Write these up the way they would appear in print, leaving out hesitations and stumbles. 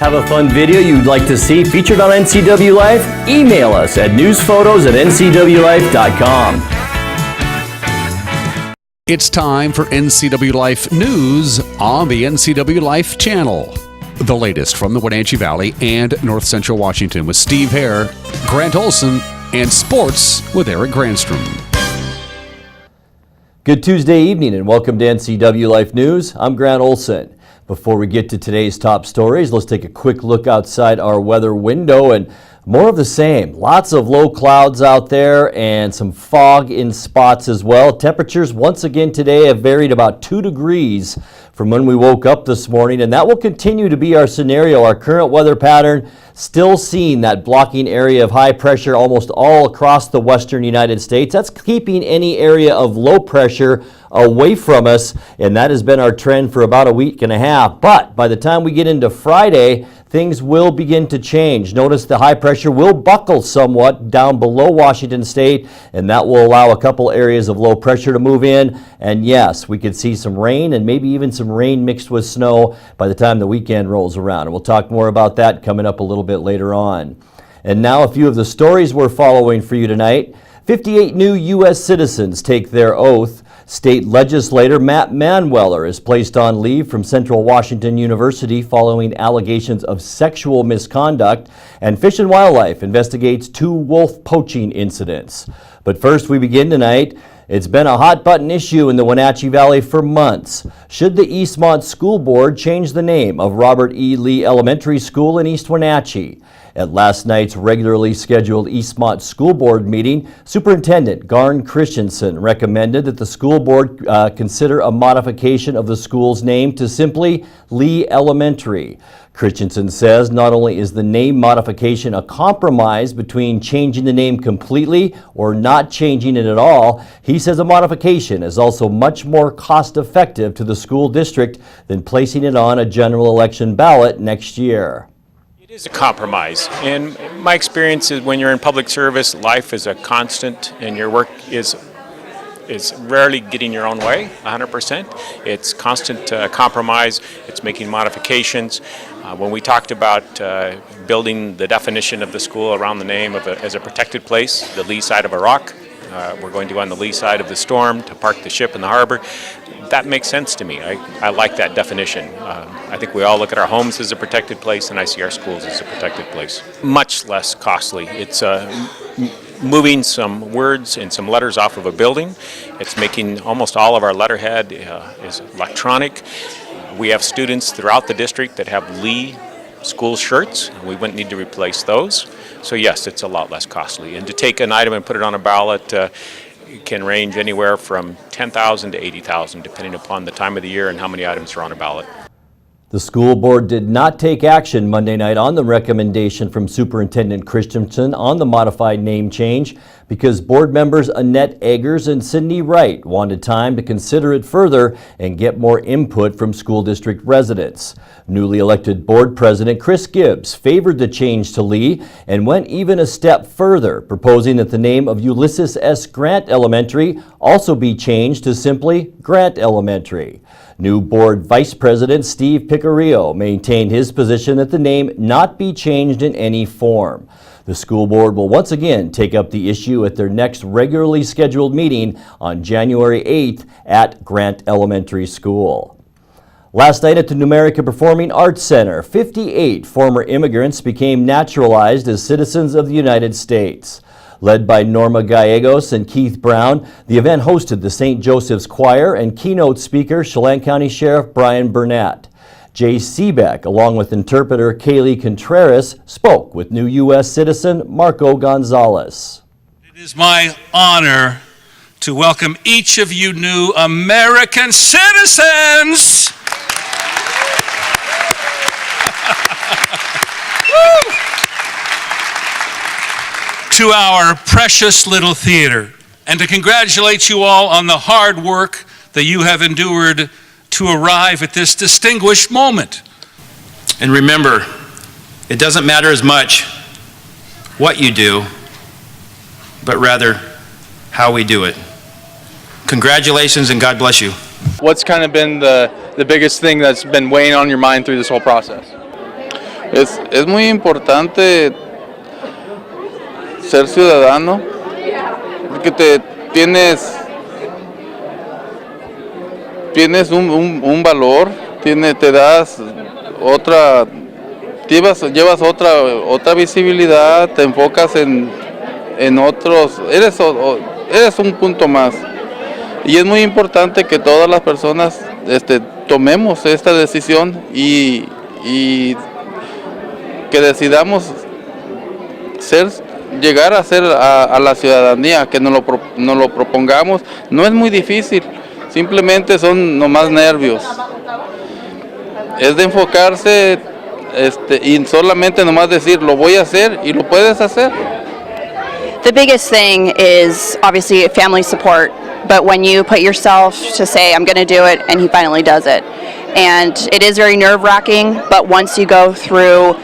Have a fun video you'd like to see featured on NCW Life? Email us at newsphotos@ncwlife.com. It's time for NCW Life News on the NCW Life channel. The latest from the Wenatchee Valley and North Central Washington with Steve Hare, Grant Olson, and sports with Eric Granstrom. Good Tuesday evening and welcome to NCW Life News. I'm Grant Olson. Before we get to today's top stories, let's take a quick look outside our weather window and more of the same. Lots of low clouds out there and some fog in spots as well. Temperatures once again today have varied about 2 degrees from when we woke up this morning, and that will continue to be our scenario. Our current weather pattern still seeing that blocking area of high pressure almost all across the western United States. That's keeping any area of low pressure away from us, and that has been our trend for about a week and a half. But by the time we get into Friday, things will begin to change. Notice the high pressure will buckle somewhat down below Washington State, and that will allow a couple areas of low pressure to move in. And yes, we could see some rain and maybe even some rain mixed with snow by the time the weekend rolls around. And we'll talk more about that coming up a little bit later on. And now a few of the stories we're following for you tonight. 58 new U.S. citizens take their oath. State legislator Matt Manueller is placed on leave from Central Washington University following allegations of sexual misconduct, and Fish and Wildlife investigates 2 wolf poaching incidents. But first, we begin tonight. It's been a hot-button issue in the Wenatchee Valley for months. Should the Eastmont School Board change the name of Robert E. Lee Elementary School in East Wenatchee? At last night's regularly scheduled Eastmont School Board meeting, Superintendent Garn Christensen recommended that the school board consider a modification of the school's name to simply Lee Elementary. Christensen says not only is the name modification a compromise between changing the name completely or not changing it at all, he says a modification is also much more cost-effective to the school district than placing it on a general election ballot next year. It is a compromise, and my experience is when you're in public service, life is a constant and your work is rarely getting your own way 100%. It's constant compromise, it's making modifications. When we talked about building the definition of the school around the name of as a protected place, the lee side of a rock, we're going to go on the lee side of the storm to park the ship in the harbor. That makes sense to me. I like that definition. I think we all look at our homes as a protected place, and I see our schools as a protected place. Much less costly. It's moving some words and some letters off of a building. It's making almost all of our letterhead is electronic. We have students throughout the district that have Lee school shirts. We wouldn't need to replace those. So yes, it's a lot less costly. And to take an item and put it on a ballot can range anywhere from $10,000 to $80,000 depending upon the time of the year and how many items are on a ballot. The school board did not take action Monday night on the recommendation from Superintendent Christensen on the modified name change because board members Annette Eggers and Cindy Wright wanted time to consider it further and get more input from school district residents. Newly elected board president Chris Gibbs favored the change to Lee and went even a step further, proposing that the name of Ulysses S. Grant Elementary also be changed to simply Grant Elementary. New board vice president Steve Picarillo maintained his position that the name not be changed in any form. The school board will once again take up the issue at their next regularly scheduled meeting on January 8th at Grant Elementary School. Last night at the Numerica Performing Arts Center, 58 former immigrants became naturalized as citizens of the United States. Led by Norma Gallegos and Keith Brown, the event hosted the St. Joseph's Choir and keynote speaker Chelan County Sheriff Brian Burnett. Jay Seebeck, along with interpreter Kaylee Contreras, spoke with new U.S. citizen Marco Gonzalez. It is my honor to welcome each of you new American citizens. To our precious little theater, and to congratulate you all on the hard work that you have endured to arrive at this distinguished moment. And remember, it doesn't matter as much what you do, but rather how we do it. Congratulations and God bless you. What's kind of been the biggest thing that's been weighing on your mind through this whole process? Es muy importante ser ciudadano porque tienes un valor, te das otra, llevas otra visibilidad, te enfocas en otros, eres un punto más. Y es muy importante que todas las personas tomemos esta decisión y que decidamos llegar a ser a la ciudadanía, que nos lo propongamos. No es muy difícil, simplemente son nomás nervios. Es de enfocarse y solamente nomás decir, lo voy a hacer, y lo puedes hacer. The biggest thing is obviously family support, but when you put yourself to say, I'm going to do it, and he finally does it. And it is very nerve-wracking, but once you go through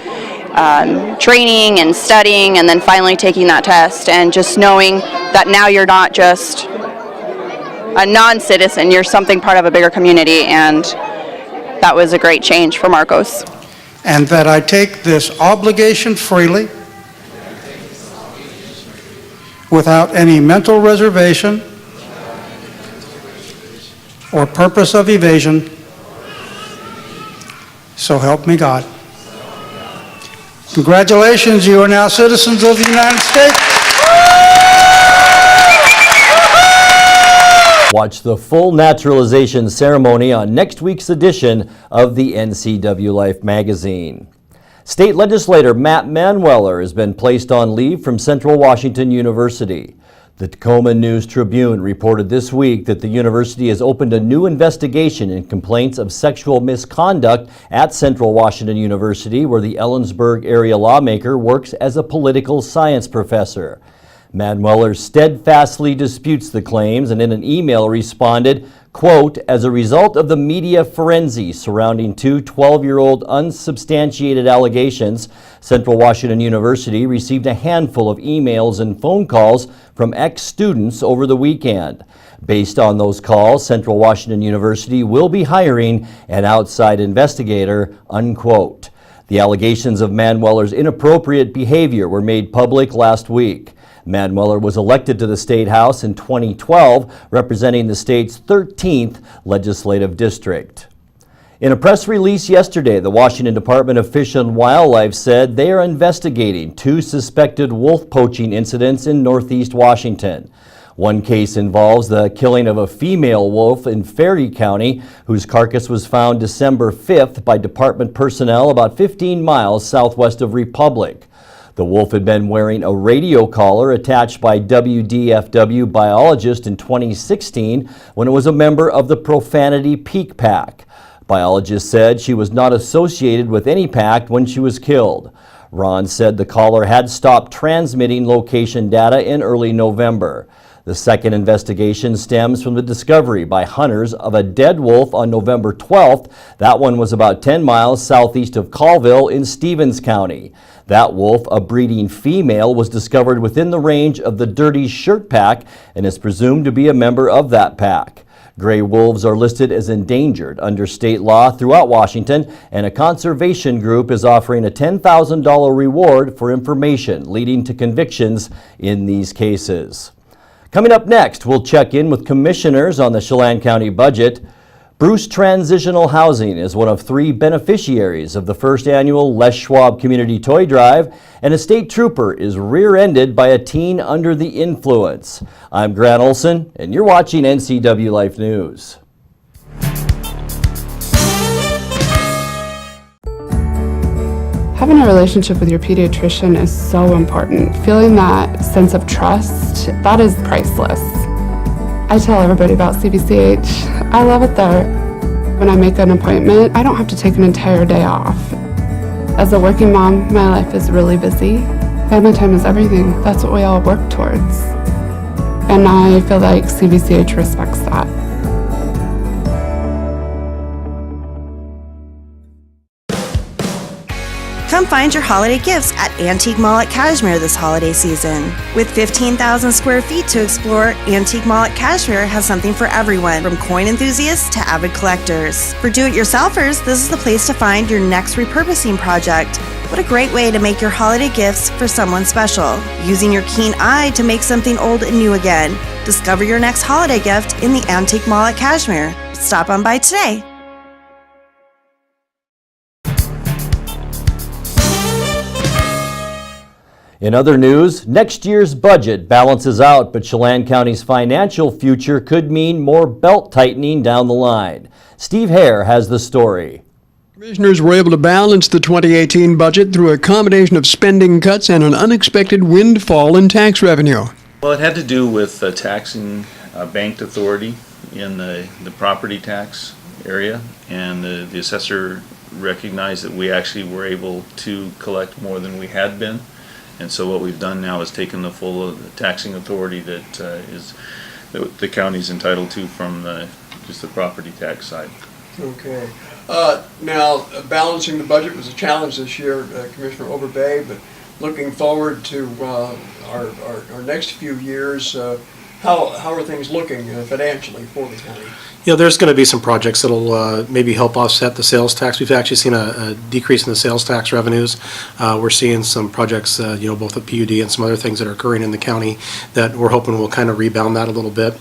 training and studying and then finally taking that test and just knowing that now you're not just a non-citizen, you're something part of a bigger community, and that was a great change for Marcos. And that I take this obligation freely, without any mental reservation or purpose of evasion, so help me God. Congratulations, you are now citizens of the United States. Watch the full naturalization ceremony on next week's edition of the NCW Life magazine. State legislator Matt Manueller has been placed on leave from Central Washington University. The Tacoma News-Tribune reported this week that the university has opened a new investigation in complaints of sexual misconduct at Central Washington University, where the Ellensburg area lawmaker works as a political science professor. Manueller steadfastly disputes the claims and in an email responded, quote, as a result of the media frenzy surrounding two 12-year-old unsubstantiated allegations, Central Washington University received a handful of emails and phone calls from ex-students over the weekend. Based on those calls, Central Washington University will be hiring an outside investigator, unquote. The allegations of Manueller's inappropriate behavior were made public last week. Manueller was elected to the State House in 2012, representing the state's 13th legislative district. In a press release yesterday, the Washington Department of Fish and Wildlife said they are investigating two suspected wolf poaching incidents in northeast Washington. One case involves the killing of a female wolf in Ferry County, whose carcass was found December 5th by department personnel about 15 miles southwest of Republic. The wolf had been wearing a radio collar attached by WDFW biologist in 2016 when it was a member of the Profanity Peak Pack. Biologist said she was not associated with any pack when she was killed. Ron said the collar had stopped transmitting location data in early November. The second investigation stems from the discovery by hunters of a dead wolf on November 12th. That one was about 10 miles southeast of Colville in Stevens County. That wolf, a breeding female, was discovered within the range of the Dirty Shirt Pack and is presumed to be a member of that pack. Gray wolves are listed as endangered under state law throughout Washington, and a conservation group is offering a $10,000 reward for information leading to convictions in these cases. Coming up next, we'll check in with commissioners on the Chelan County budget. Bruce Transitional Housing is one of three beneficiaries of the first annual Les Schwab Community Toy Drive, and a state trooper is rear-ended by a teen under the influence. I'm Grant Olson, and you're watching NCW Life News. Having a relationship with your pediatrician is so important. Feeling that sense of trust, that is priceless. I tell everybody about CBCH. I love it there. When I make an appointment, I don't have to take an entire day off. As a working mom, my life is really busy. Family time is everything. That's what we all work towards. And I feel like CBCH respects that. Come find your holiday gifts at Antique Mall at Cashmere this holiday season. With 15,000 square feet to explore, Antique Mall at Cashmere has something for everyone, from coin enthusiasts to avid collectors. For do-it-yourselfers, this is the place to find your next repurposing project. What a great way to make your holiday gifts for someone special, using your keen eye to make something old and new again. Discover your next holiday gift in the Antique Mall at Cashmere. Stop on by today. In other news, next year's budget balances out, but Chelan County's financial future could mean more belt tightening down the line. Steve Hare has the story. Commissioners were able to balance the 2018 budget through a combination of spending cuts and an unexpected windfall in tax revenue. Well, it had to do with taxing banked authority in the property tax area, and the assessor recognized that we actually were able to collect more than we had been. And so what we've done now is taken the full taxing authority that the county's entitled to from just the property tax side. Okay. Now, balancing the budget was a challenge this year, Commissioner Overbay, but looking forward to our next few years, how are things looking financially for the county? You know, there's going to be some projects that'll maybe help offset the sales tax. We've actually seen a decrease in the sales tax revenues. We're seeing some projects, both at PUD and some other things that are occurring in the county that we're hoping will kind of rebound that a little bit.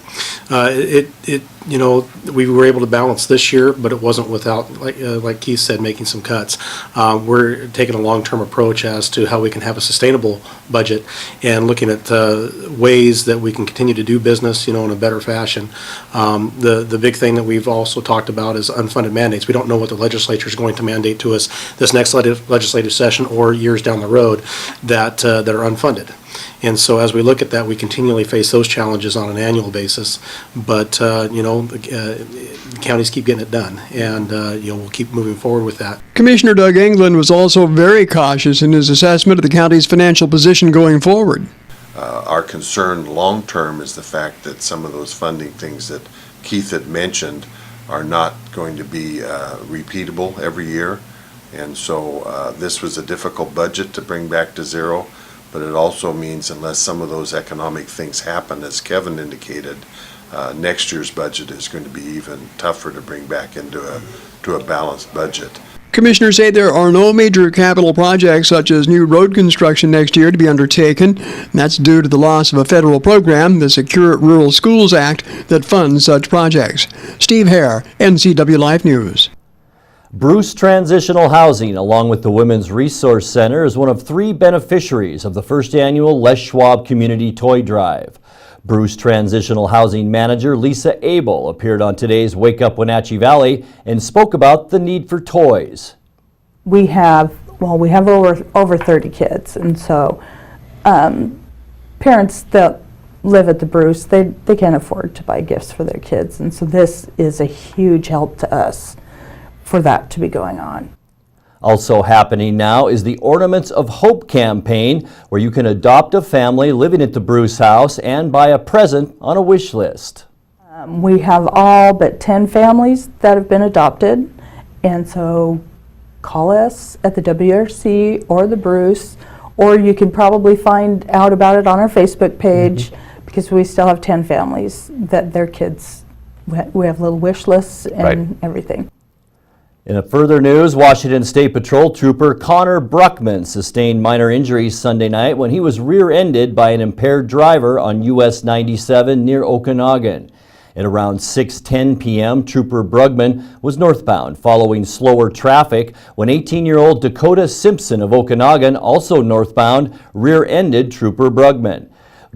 We were able to balance this year, but it wasn't without, like Keith said, making some cuts. We're taking a long-term approach as to how we can have a sustainable budget and looking at ways that we can continue to do business, in a better fashion. The big thing that we've also talked about is unfunded mandates. We don't know what the legislature is going to mandate to us this next legislative session or years down the road that are unfunded. And so as we look at that, we continually face those challenges on an annual basis. But, the counties keep getting it done, and, we'll keep moving forward with that. Commissioner Doug England was also very cautious in his assessment of the county's financial position going forward. Our concern long-term is the fact that some of those funding things that Keith had mentioned are not going to be repeatable every year. And so this was a difficult budget to bring back to zero, but it also means unless some of those economic things happen, as Kevin indicated, next year's budget is going to be even tougher to bring back into a balanced budget. Commissioners say there are no major capital projects such as new road construction next year to be undertaken. And that's due to the loss of a federal program, the Secure Rural Schools Act, that funds such projects. Steve Hare, NCW Life News. Bruce Transitional Housing, along with the Women's Resource Center, is one of 3 beneficiaries of the first annual Les Schwab Community Toy Drive. Bruce Transitional Housing Manager Lisa Abel appeared on today's Wake Up Wenatchee Valley and spoke about the need for toys. We have over 30 kids, and so parents that live at the Bruce, they can't afford to buy gifts for their kids, and so this is a huge help to us for that to be going on. Also happening now is the Ornaments of Hope campaign, where you can adopt a family living at the Bruce house and buy a present on a wish list. We have all but 10 families that have been adopted, and so call us at the WRC or the Bruce, or you can probably find out about it on our Facebook page, because we still have 10 families that their kids, we have little wish lists and everything. In further news, Washington State Patrol Trooper Connor Bruckman sustained minor injuries Sunday night when he was rear-ended by an impaired driver on US 97 near Okanagan. At around 6:10 p.m., Trooper Bruckman was northbound following slower traffic when 18-year-old Dakota Simpson of Okanagan, also northbound, rear-ended Trooper Bruckman.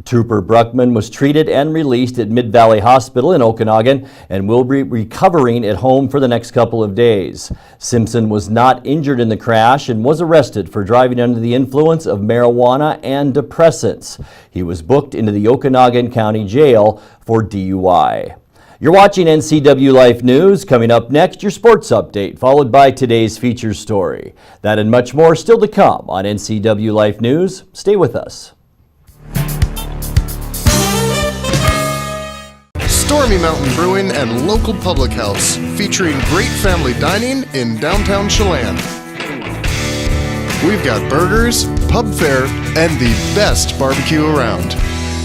Trooper Bruckman was treated and released at Mid-Valley Hospital in Okanagan and will be recovering at home for the next couple of days. Simpson was not injured in the crash and was arrested for driving under the influence of marijuana and depressants. He was booked into the Okanagan County Jail for DUI. You're watching NCW Life News. Coming up next, your sports update, followed by today's feature story. That and much more still to come on NCW Life News. Stay with us. Stormy Mountain Brewing and local public house, featuring great family dining in downtown Chelan. We've got burgers, pub fare, and the best barbecue around.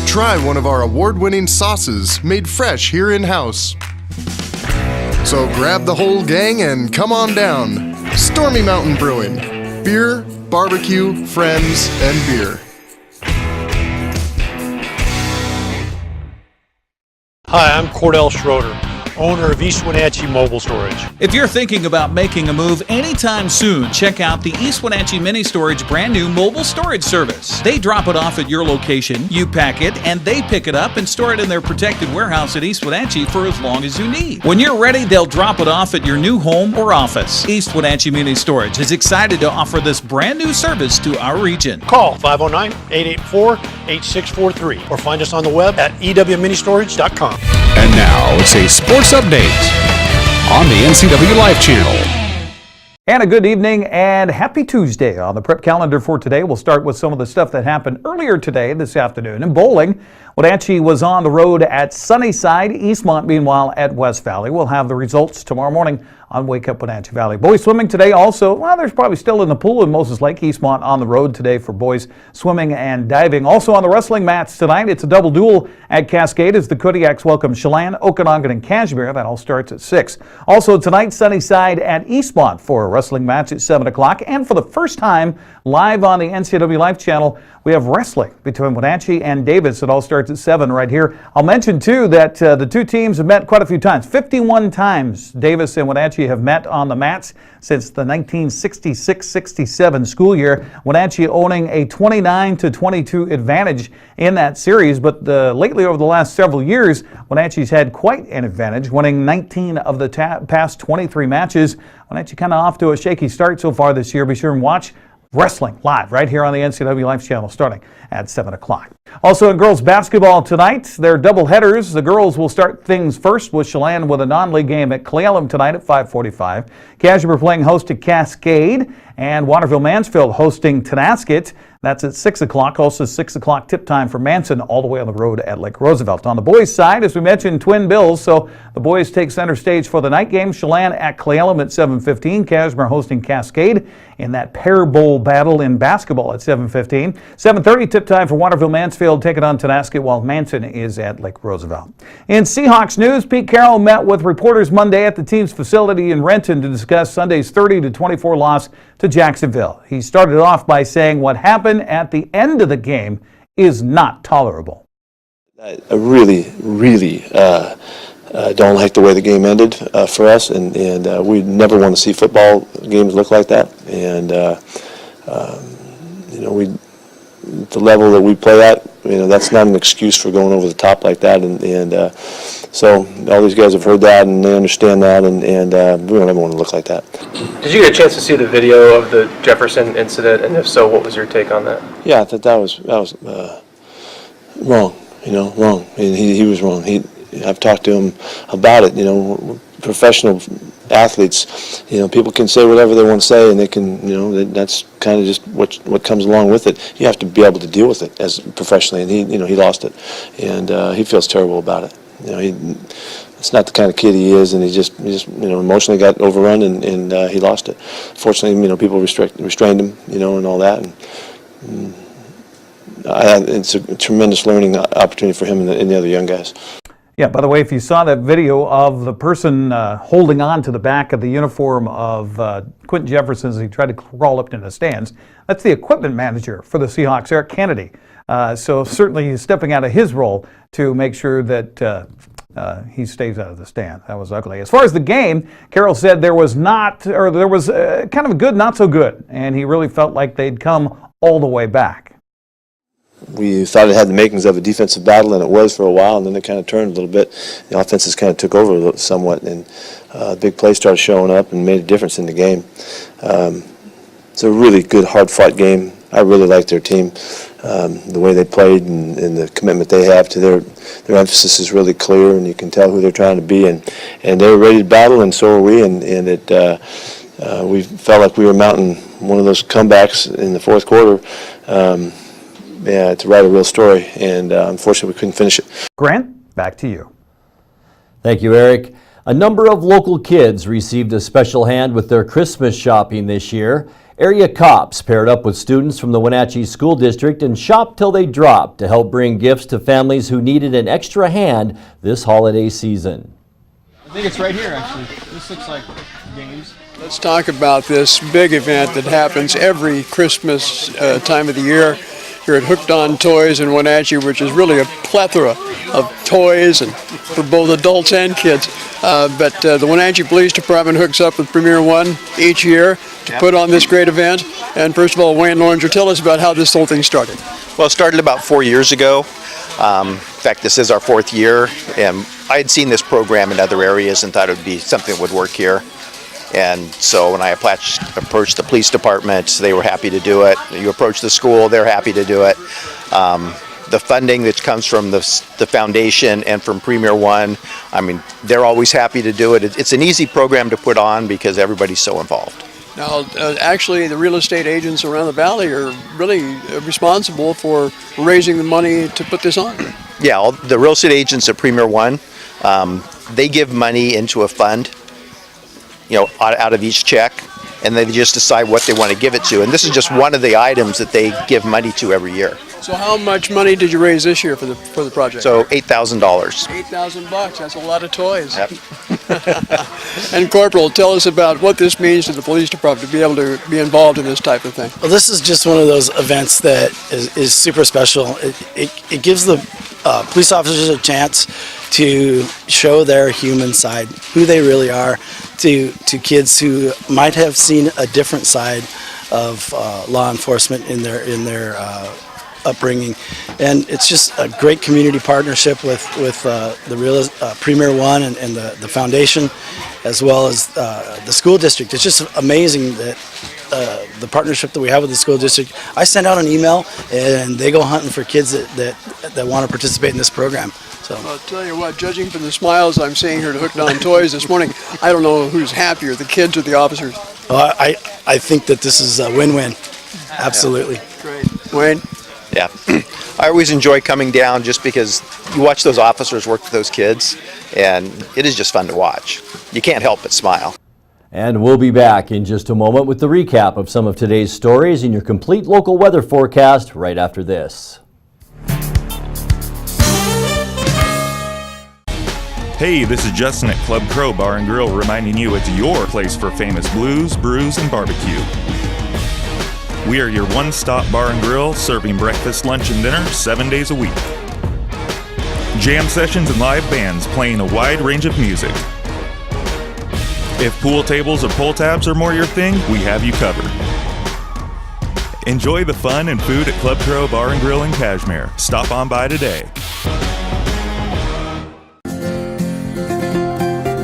Try one of our award-winning sauces made fresh here in-house. So grab the whole gang and come on down. Stormy Mountain Brewing. Beer, barbecue, friends, and beer. Hi, I'm Cordell Schroeder, owner of East Wenatchee Mobile Storage. If you're thinking about making a move anytime soon, check out the East Wenatchee Mini Storage brand new mobile storage service. They drop it off at your location, you pack it, and they pick it up and store it in their protected warehouse at East Wenatchee for as long as you need. When you're ready, they'll drop it off at your new home or office. East Wenatchee Mini Storage is excited to offer this brand new service to our region. Call 509-884-8643 or find us on the web at ewministorage.com. And now it's a sports update on the NCW Life channel. And a good evening and happy Tuesday. On the prep calendar for today, we'll start with some of the stuff that happened earlier today, this afternoon. In bowling, Wenatchee was on the road at Sunnyside. Eastmont, meanwhile, at West Valley. We'll have the results tomorrow morning on Wake Up Wenatchee Valley. Boys swimming today also, well, there's probably still in the pool in Moses Lake. Eastmont on the road today for boys swimming and diving. Also on the wrestling mats tonight, it's a double duel at Cascade as the Kodiaks welcome Chelan, Okanagan, and Kashmir. That all starts at 6. Also tonight, Sunnyside at Eastmont for a wrestling match at 7 o'clock. And for the first time, live on the NCW Life channel, we have wrestling between Wenatchee and Davis. It all starts at 7 right here. I'll mention, too, that the two teams have met quite a few times. 51 times Davis and Wenatchee have met on the mats since the 1966-67 school year. Wenatchee owning a 29-22 advantage in that series. But lately, over the last several years, Wenatchee's had quite an advantage, winning 19 of the past 23 matches. Wenatchee kind of off to a shaky start so far this year. Be sure and watch wrestling live right here on the NCW Life channel starting at 7 o'clock. Also in girls basketball tonight, they're double headers. The girls will start things first with Chelan with a non-league game at Cle Elum tonight at 5:45. Kashmir playing host to Cascade, and Waterville Mansfield hosting Tonasket. That's at 6 o'clock. Also 6 o'clock tip time for Manson all the way on the road at Lake Roosevelt. On the boys' side, as we mentioned, twin bills, so the boys take center stage for the night game. Chelan at Cle Elum at 7:15. Kashmir hosting Cascade in that pair bowl battle in basketball at 7:15. 7:30 tip time for Waterville Mansfield taking on Tonasket while Manson is at Lake Roosevelt. In Seahawks news, Pete Carroll met with reporters Monday at the team's facility in Renton to discuss Sunday's 30-24 loss to Jacksonville. He started off by saying what happened at the end of the game is not tolerable. I really don't like the way the game ended for us, and we never want to see football games look like that. And the level that we play at, that's not an excuse for going over the top like that. And so all these guys have heard that and they understand that, and we don't ever want to look like that. Did you get a chance to see the video of the Jefferson incident, and if so, what was your take on that? Yeah, I thought that was wrong. Wrong. And he was wrong. I've talked to him about it. Professional athletes, people can say whatever they want to say, and they can, that's kind of just what comes along with it. You have to be able to deal with it as professionally, and he lost it, and he feels terrible about it. It's not the kind of kid he is, and he just emotionally got overrun, and he lost it. Fortunately, people restrained him, and all that, and it's a tremendous learning opportunity for him and the other young guys. Yeah, by the way, if you saw that video of the person holding on to the back of the uniform of Quentin Jefferson as he tried to crawl up into the stands, that's the equipment manager for the Seahawks, Eric Kennedy. So certainly he's stepping out of his role to make sure that he stays out of the stand. That was ugly. As far as the game, Carroll said there was kind of a good, not so good, and he really felt like they'd come all the way back. We thought it had the makings of a defensive battle, and it was for a while, and then it kind of turned a little bit. The offenses kind of took over somewhat, and big plays started showing up and made a difference in the game. It's a really good, hard-fought game. I really like their team, the way they played and the commitment they have to their emphasis is really clear, and you can tell who they're trying to be, and they were ready to battle, and so are we, and we felt like we were mounting one of those comebacks in the fourth quarter. To write a real story, and unfortunately we couldn't finish it. Grant, back to you. Thank you, Eric. A number of local kids received a special hand with their Christmas shopping this year. Area cops paired up with students from the Wenatchee School District and shopped till they dropped to help bring gifts to families who needed an extra hand this holiday season. I think it's right here, actually. This looks like games. Let's talk about this big event that happens every Christmas time of the year here at Hooked on Toys in Wenatchee, which is really a plethora of toys and for both adults and kids. But the Wenatchee Police Department hooks up with Premier One each year to put on this great event. And first of all, Wayne Loringer, tell us about how this whole thing started. Well, it started about 4 years ago. In fact, this is our 4th year, and I had seen this program in other areas and thought it would be something that would work here. And so when I approached the police department, they were happy to do it. You approach the school, they're happy to do it. The funding that comes from the foundation and from Premier One, I mean, they're always happy to do it. It's an easy program to put on because everybody's so involved. Now, actually, the real estate agents around the valley are really responsible for raising the money to put this on. Yeah, the real estate agents at Premier One, they give money into a fund, out of each check, and they just decide what they want to give it to. And this is just one of the items that they give money to every year. So how much money did you raise this year for the project? So $8,000. $8,000, that's a lot of toys. Yep. And Corporal, tell us about what this means to the police department to be able to be involved in this type of thing. Well, this is just one of those events that is super special. It gives the police officers a chance to show their human side, who they really are, to kids who might have seen a different side of law enforcement in their upbringing. And it's just a great community partnership with the Premier One and the foundation, as well as the school district. It's just amazing that the partnership that we have with the school district. I send out an email and they go hunting for kids that want to participate in this program. So I'll tell you what, judging from the smiles I'm seeing here to Hooked on Toys this morning, I don't know who's happier, the kids or the officers. Well, I think that this is a win-win. Absolutely. Yeah. Great. Wayne? Yeah. I always enjoy coming down just because you watch those officers work with those kids, and it is just fun to watch. You can't help but smile. And we'll be back in just a moment with the recap of some of today's stories and your complete local weather forecast right after this. Hey, this is Justin at Club Crow Bar and Grill reminding you it's your place for famous blues, brews, and barbecue. We are your one-stop bar and grill, serving breakfast, lunch, and dinner 7 days a week. Jam sessions and live bands playing a wide range of music. If pool tables or pull tabs are more your thing, we have you covered. Enjoy the fun and food at Club Crow Bar and Grill in Cashmere. Stop on by today.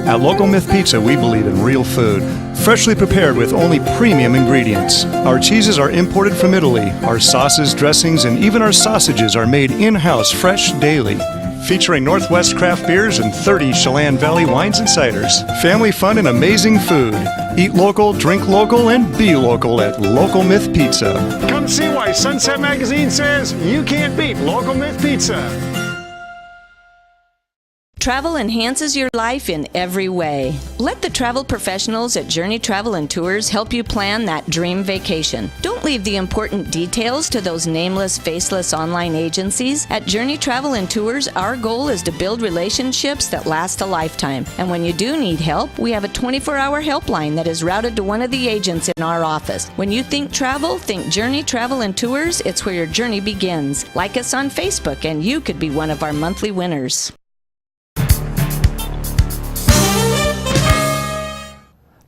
At Local Myth Pizza, we believe in real food, freshly prepared with only premium ingredients. Our cheeses are imported from Italy. Our sauces, dressings, and even our sausages are made in-house fresh daily. Featuring Northwest craft beers and 30 Chelan Valley wines and ciders. Family fun and amazing food. Eat local, drink local, and be local at Local Myth Pizza. Come see why Sunset Magazine says you can't beat Local Myth Pizza. Travel enhances your life in every way. Let the travel professionals at Journey Travel and Tours help you plan that dream vacation. Don't leave the important details to those nameless, faceless online agencies. At Journey Travel and Tours, our goal is to build relationships that last a lifetime. And when you do need help, we have a 24-hour helpline that is routed to one of the agents in our office. When you think travel, think Journey Travel and Tours. It's where your journey begins. Like us on Facebook, and you could be one of our monthly winners.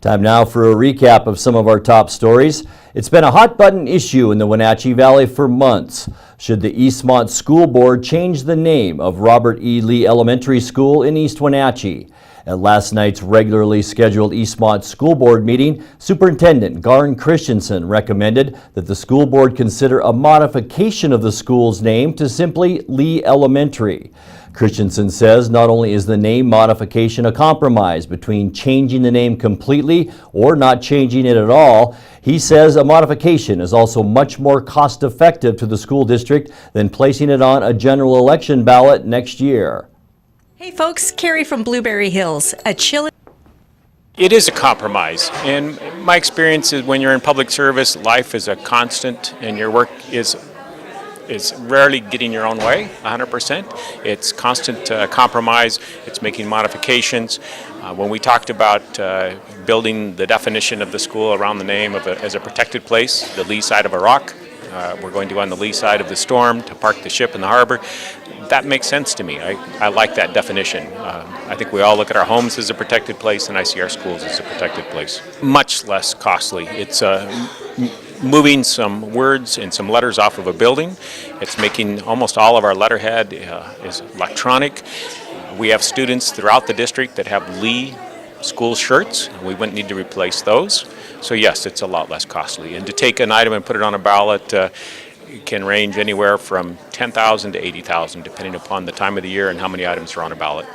Time now for a recap of some of our top stories. It's been a hot-button issue in the Wenatchee Valley for months. Should the Eastmont School Board change the name of Robert E. Lee Elementary School in East Wenatchee? At last night's regularly scheduled Eastmont School Board meeting, Superintendent Garn Christensen recommended that the school board consider a modification of the school's name to simply Lee Elementary. Christensen says not only is the name modification a compromise between changing the name completely or not changing it at all, he says a modification is also much more cost-effective to the school district than placing it on a general election ballot next year. Hey folks, Carrie from Blueberry Hills. It is a compromise, and my experience is when you're in public service, life is a constant and your work is rarely getting your own way 100%. It's constant compromise, it's making modifications. When we talked about building the definition of the school around the name of as a protected place, the lee side of a rock, we're going to go on the lee side of the storm to park the ship in the harbor. That makes sense to me. I like that definition. I think we all look at our homes as a protected place, and I see our schools as a protected place. Much less costly. It's moving some words and some letters off of a building. It's making almost all of our letterhead is electronic. We have students throughout the district that have Lee school shirts. We wouldn't need to replace those. So yes, it's a lot less costly. And to take an item and put it on a ballot can range anywhere from $10,000 to $80,000, depending upon the time of the year and how many items are on a ballot.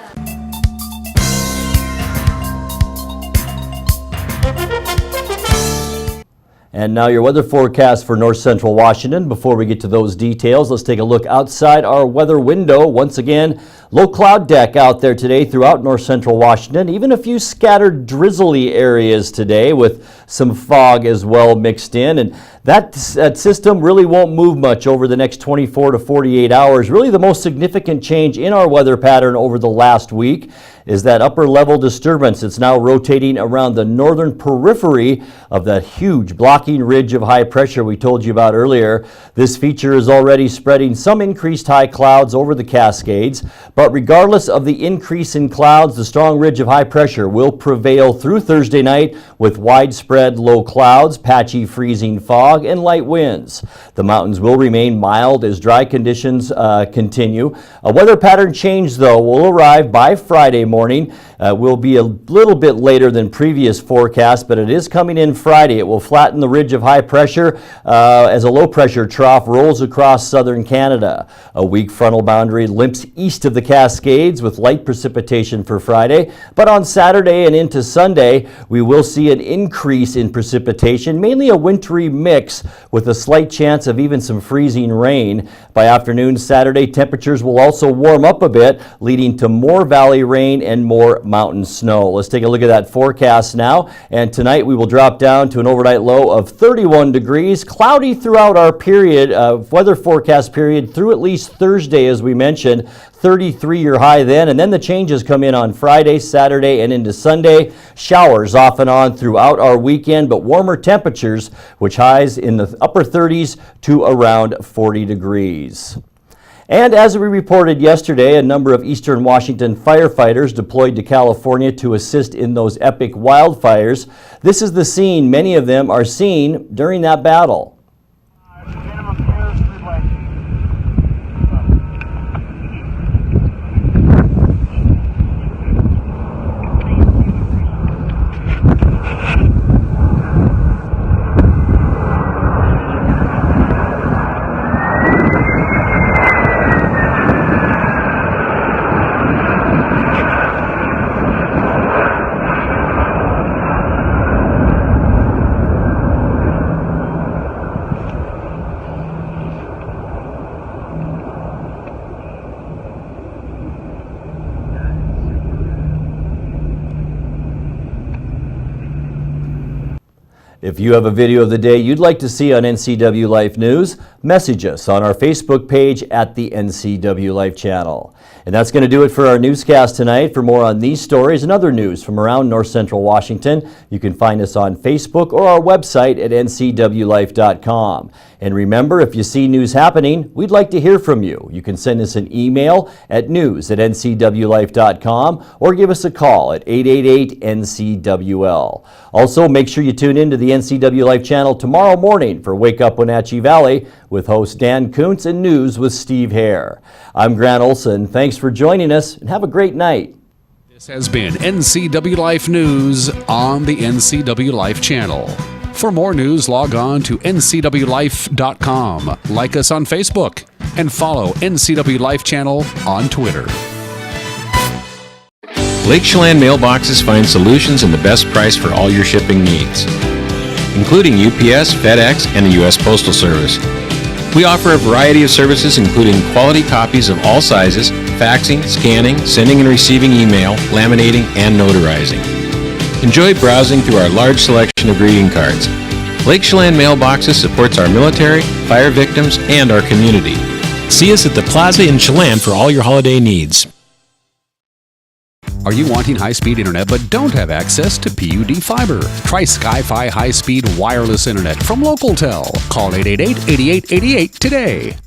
And now your weather forecast for north central Washington. Before we get to those details, let's take a look outside our weather window. Once again, low cloud deck out there today throughout north central Washington. Even a few scattered drizzly areas today with some fog as well mixed in. And that system really won't move much over the next 24 to 48 hours. Really the most significant change in our weather pattern over the last week is that upper level disturbance. It's now rotating around the northern periphery of that huge blocking ridge of high pressure we told you about earlier. This feature is already spreading some increased high clouds over the Cascades, but regardless of the increase in clouds, the strong ridge of high pressure will prevail through Thursday night with widespread low clouds, patchy freezing fog, and light winds. The mountains will remain mild as dry conditions continue. A weather pattern change, though, will arrive by Friday morning. Will be a little bit later than previous forecasts, but it is coming in Friday. It will flatten the ridge of high pressure as a low pressure trough rolls across southern Canada. A weak frontal boundary limps east of the Cascades with light precipitation for Friday, but on Saturday and into Sunday, we will see an increase in precipitation, mainly a wintry mix with a slight chance of even some freezing rain. By afternoon Saturday, temperatures will also warm up a bit, leading to more valley rain and more mountain snow. Let's take a look at that forecast now. And tonight we will drop down to an overnight low of 31 degrees. Cloudy throughout our period, weather forecast period through at least Thursday, as we mentioned. 33 your high then, and then the changes come in on Friday, Saturday, and into Sunday. Showers off and on throughout our weekend, but warmer temperatures, which highs in the upper 30s to around 40 degrees. And as we reported yesterday, a number of eastern Washington firefighters deployed to California to assist in those epic wildfires. This is the scene many of them are seen during that battle. If you have a video of the day you'd like to see on NCW Life News, message us on our Facebook page at the NCW Life channel. And that's going to do it for our newscast tonight. For more on these stories and other news from around north central Washington, you can find us on Facebook or our website at ncwlife.com. And remember, if you see news happening, we'd like to hear from you. You can send us an email at news@ncwlife.com or give us a call at 888-NCWL. Also, make sure you tune in to the NCW Life channel tomorrow morning for Wake Up Wenatchee Valley with host Dan Kuntz and News with Steve Hare. I'm Grant Olson. Thanks for joining us and have a great night. This has been NCW Life News on the NCW Life channel. For more news, log on to ncwlife.com, like us on Facebook, and follow NCW Life channel on Twitter. Lake Chelan Mailboxes find solutions and the best price for all your shipping needs, including UPS, FedEx, and the U.S. Postal Service. We offer a variety of services including quality copies of all sizes, faxing, scanning, sending and receiving email, laminating, and notarizing. Enjoy browsing through our large selection of greeting cards. Lake Chelan Mailboxes supports our military, fire victims, and our community. See us at the Plaza in Chelan for all your holiday needs. Are you wanting high-speed internet but don't have access to PUD fiber? Try Sky-Fi high-speed wireless internet from LocalTel. Call 888-8888 today.